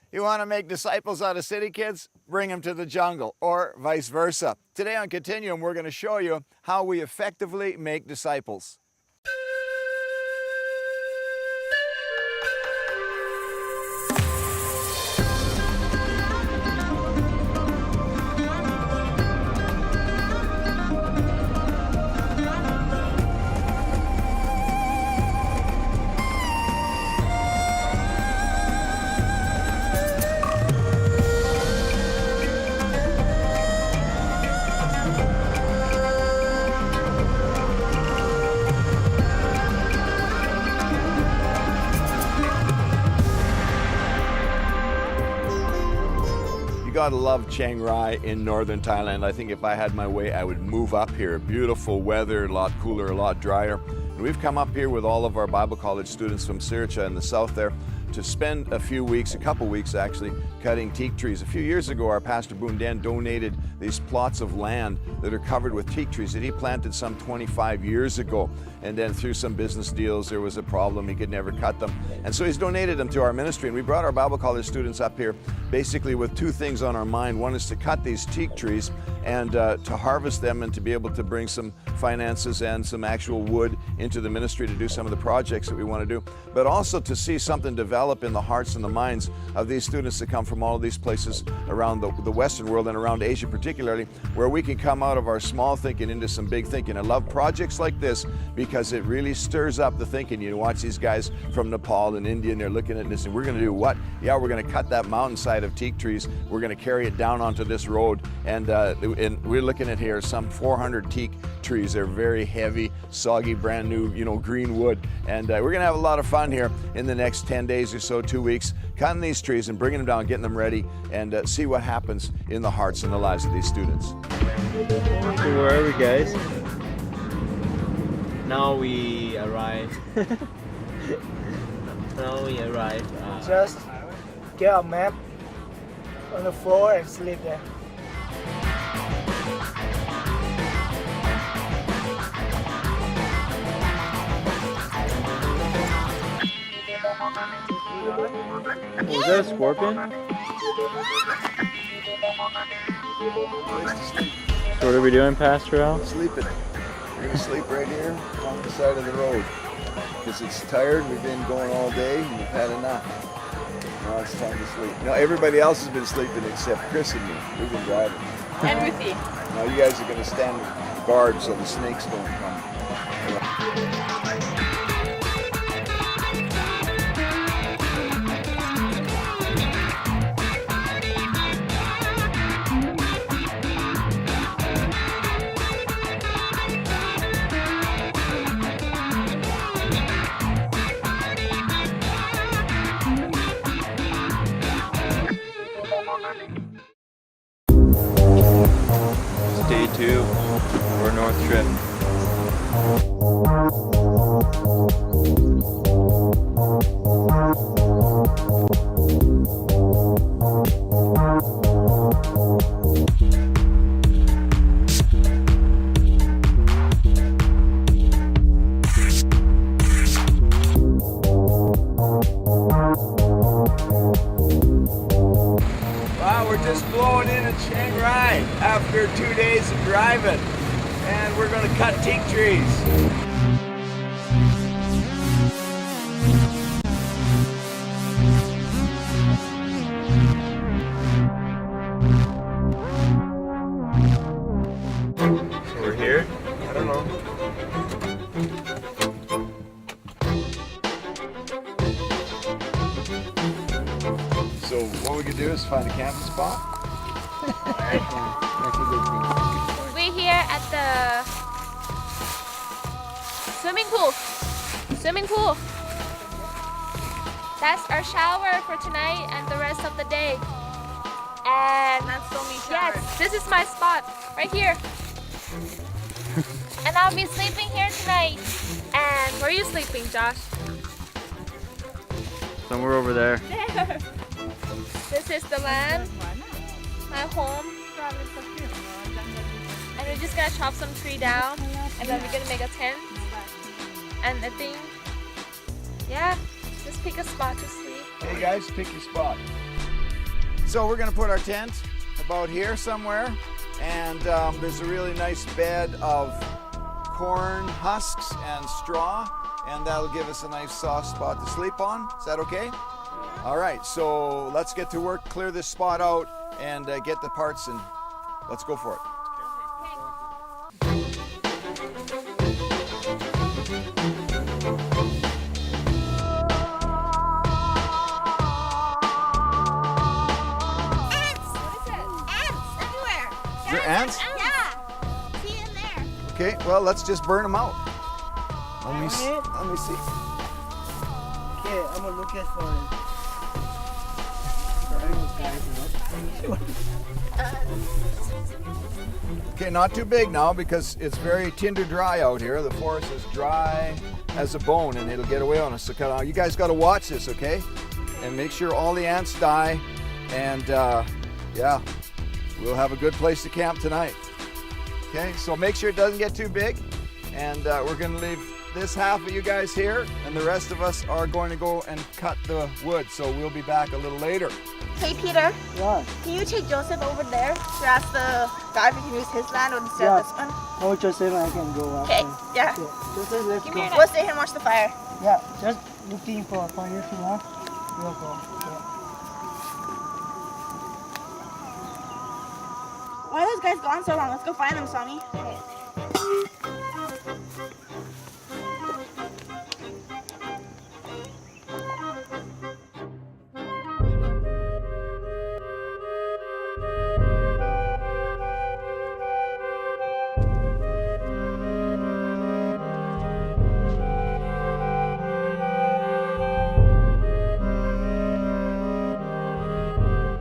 You want to make disciples out of city kids? Bring them to the jungle, or vice versa. Today on Continuum, we're going to show you how we effectively make disciples. You gotta love Chiang Rai in Northern Thailand. I think if I had my way, I would move up here. Beautiful weather, a lot cooler, a lot drier. And we've come up here with all of our Bible college students from Sriracha in the south there to spend a few weeks, a couple weeks actually, cutting teak trees. A few years ago, our pastor Bundan donated these plots of land that are covered with teak trees that he planted some 25 years ago. And then through some business deals, there was a problem. He could never cut them. And so he's donated them to our ministry. And we brought our Bible college students up here basically with two things on our mind. One is to cut these teak trees and to harvest them and to be able to bring some finances and some actual wood into the ministry to do some of the projects that we want to do, but also to see something develop in the hearts and the minds of these students that come from all of these places around the Western world and around Asia particularly, where we can come out of our small thinking into some big thinking. I love projects like this because it really stirs up the thinking. You watch these guys from Nepal and India and they're looking at this and we're going to do what? Yeah, we're going to cut that mountainside of teak trees. We're going to carry it down onto this road and we're looking at here some 400 teak trees. They're very heavy, soggy, brand new, green wood. And we're going to have a lot of fun here in the next 10 days or so, 2 weeks, cutting these trees and bringing them down, getting them ready, and see what happens in the hearts and the lives of these students. So where are we, guys? Now we arrive. Just get a map on the floor and sleep there. Was that a scorpion? So what are we doing, Pastor Al? Sleeping. We're going to sleep right here on the side of the road because it's tired. We've been going all day and we've had enough. Now it's time to sleep. Now everybody else has been sleeping except Chris and me. We've been driving. And Ruthie. Now you guys are going to stand guard so the snakes don't come. Day 2 of our north trip. Wow, we're just blowing in at Chiang Rai after 2 days of driving, and we're going to cut teak trees. So we're here. I don't know. So what we could do is find a camping spot. We're here at the swimming pool. That's our shower for tonight and the rest of the day. And yes, this is my spot right here. And I'll be sleeping here tonight. And where are you sleeping, Josh? Somewhere over there. There. This is the land, my home. And we're just gonna chop some tree down and then we're gonna make a tent. And I think, yeah, just pick a spot to sleep. Hey guys, pick your spot. So we're going to put our tent about here somewhere, and there's a really nice bed of corn husks and straw, and that'll give us a nice soft spot to sleep on. Is that okay? All right, so let's get to work, clear this spot out, and get the parts, and let's go for it. Is there ants? Yeah. See in there. Okay, well, let's just burn them out. Let me see. Okay, I'm gonna look at for it. Okay, not too big now because it's very tinder dry out here. The forest is dry as a bone and it'll get away on us. So you guys got to watch this, okay? And make sure all the ants die. And yeah, we'll have a good place to camp tonight. Okay, so make sure it doesn't get too big. And we're going to leave this half of you guys here, and the rest of us are going to go and cut the wood. So we'll be back a little later. Hey Peter, What? can you take Joseph over there to ask the guy if he can use his land instead of this one? Oh, Joseph, I can go after. Okay, yeah. Joseph, let's Give go. me your We'll stay here and watch the fire. Yeah, just looking for a fire if you want. We'll go. Yeah. Why are those guys gone so long? Let's go find them, Sonny.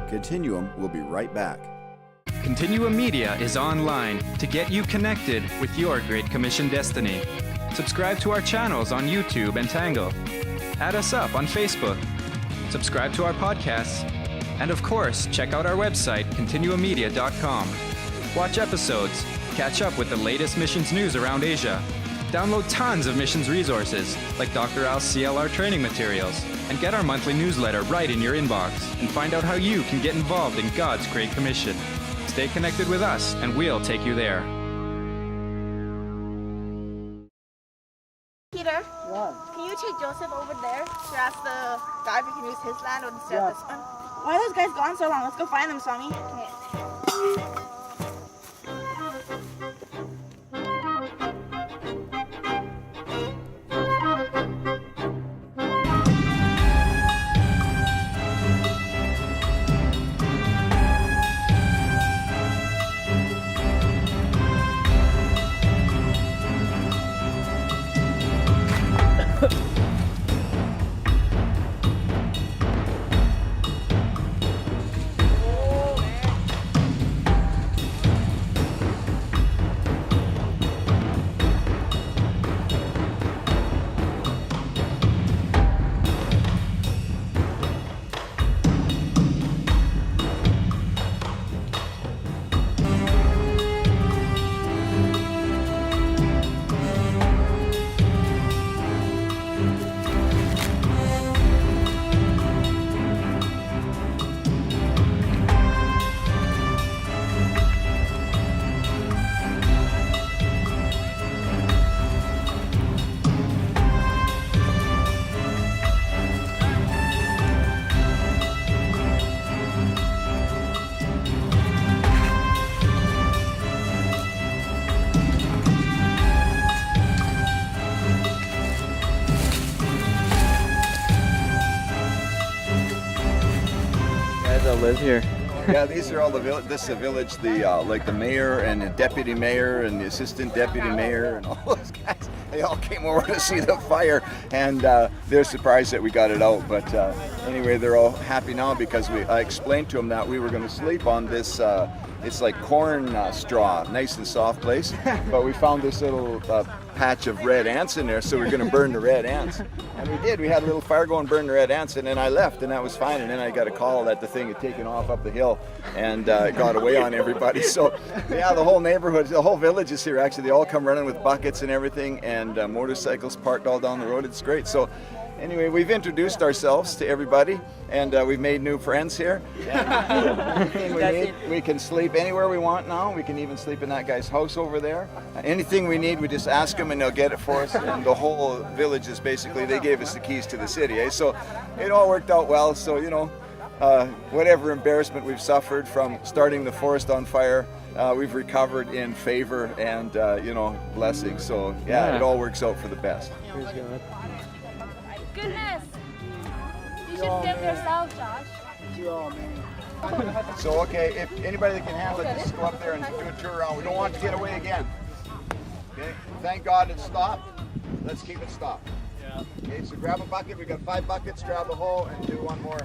Continuum will be right back. Continuum Media is online to get you connected with your Great Commission destiny. Subscribe to our channels on YouTube and Tangle. Add us up on Facebook. Subscribe to our podcasts. And of course, check out our website, continuummedia.com. Watch episodes, catch up with the latest missions news around Asia. Download tons of missions resources, like Dr. Al's CLR training materials, and get our monthly newsletter right in your inbox, and find out how you can get involved in God's Great Commission. Stay connected with us, and we'll take you there. Peter, What? can you take Joseph over there to ask the guy if he can use his land instead of this one? Why are those guys gone so long? Let's go find them, Sonny. Okay. Live here. Yeah, these are all the village. This is the village. The like the mayor and the deputy mayor and the assistant deputy mayor and all those guys. They all came over to see the fire, and they're surprised that we got it out. But anyway, they're all happy now because I explained to them that we were going to sleep on this. It's like corn straw, nice and soft place. But we found this little patch of red ants in there, so we're going to burn the red ants. And we did. We had a little fire going, burned the red ants, and then I left, and that was fine. And then I got a call that the thing had taken off up the hill and it got away on everybody. So yeah, the whole neighborhood, the whole village is here. Actually, they all come running with buckets and everything, and motorcycles parked all down the road. It's great. So Anyway, we've introduced ourselves to everybody, and we've made new friends here. Anything we need, we can sleep anywhere we want now. We can even sleep in that guy's house over there. Anything we need, we just ask them and they'll get it for us. And the whole village is basically, they gave us the keys to the city. Eh? So it all worked out well. So, you know, whatever embarrassment we've suffered from starting the forest on fire, we've recovered in favor and, you know, blessing. So, yeah, it all works out for the best. Goodness. You should film yourself, Josh. So, okay, if anybody that can handle it, just go up there and do a tour around. We don't want it to get away again. Okay, thank God it stopped. Let's keep it stopped. Okay, so grab a bucket. We've got 5 buckets, grab a hole, and do one more.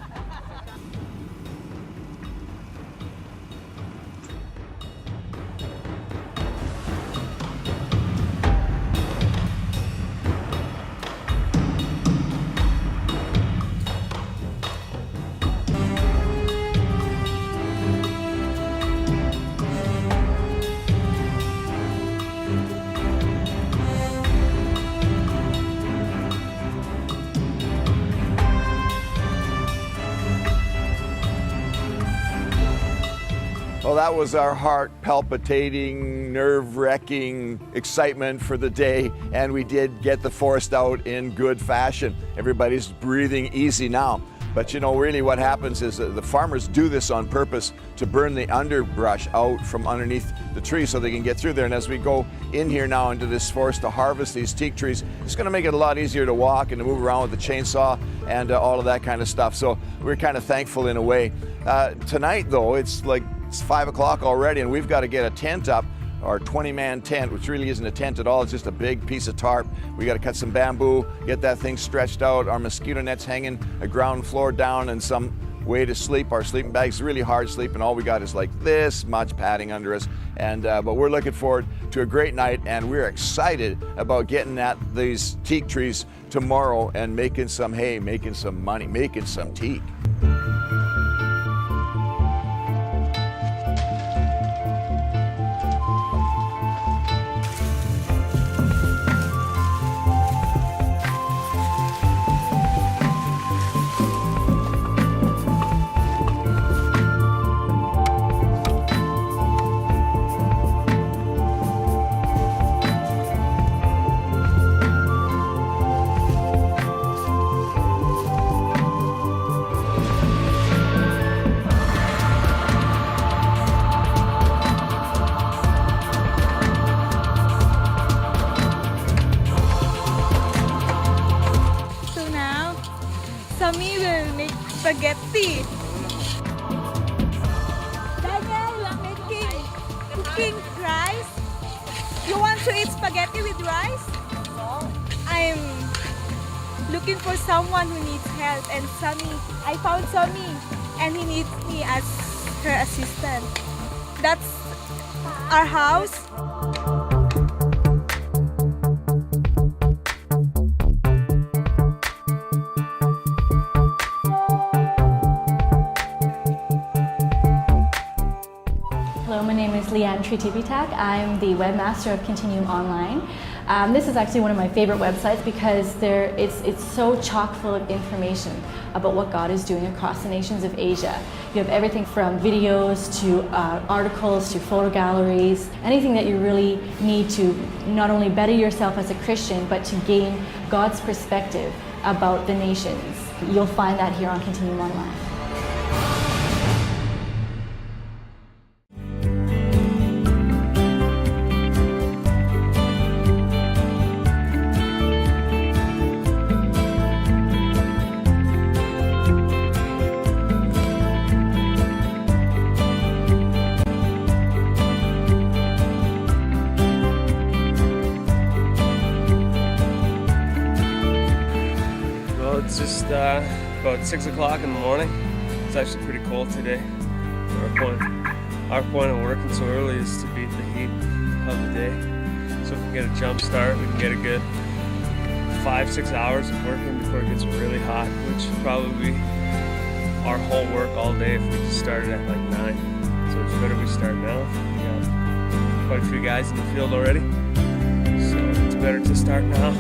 Well, that was our heart palpitating, nerve-wracking excitement for the day, and we did get the forest out in good fashion. Everybody's breathing easy now. But you know, really what happens is the farmers do this on purpose to burn the underbrush out from underneath the tree so they can get through there. And as we go in here now into this forest to harvest these teak trees, it's going to make it a lot easier to walk and to move around with the chainsaw and all of that kind of stuff. So we're kind of thankful in a way. Tonight, though, it's 5 o'clock already, and we've got to get a tent up, our 20-man tent, which really isn't a tent at all. It's just a big piece of tarp. We got to cut some bamboo, get that thing stretched out, our mosquito nets hanging, a ground floor down, and some way to sleep. Our sleeping bag's really hard sleep, and all we got is like this much padding under us. And but we're looking forward to a great night, and we're excited about getting at these teak trees tomorrow and making some hay, making some money, making some teak. Sammy will make spaghetti. Daniel, you are cooking rice. You want to eat spaghetti with rice? I'm looking for someone who needs help, and Sammy, I found Sammy, and he needs me as her assistant. That's our house. Hello, my name is Leanne Tritibitak. I'm the webmaster of Continuum Online. This is actually one of my favorite websites because it's so chock full of information about what God is doing across the nations of Asia. You have everything from videos to articles to photo galleries, anything that you really need to not only better yourself as a Christian, but to gain God's perspective about the nations. You'll find that here on Continuum Online. It's just about 6 o'clock in the morning. It's actually pretty cold today. Our point of working so early is to beat the heat of the day. So if we can get a jump start, we can get a good 5-6 hours of working before it gets really hot, which would probably be our whole work all day if we just started at like 9. So it's better we start now. We got quite a few guys in the field already. So it's better to start now.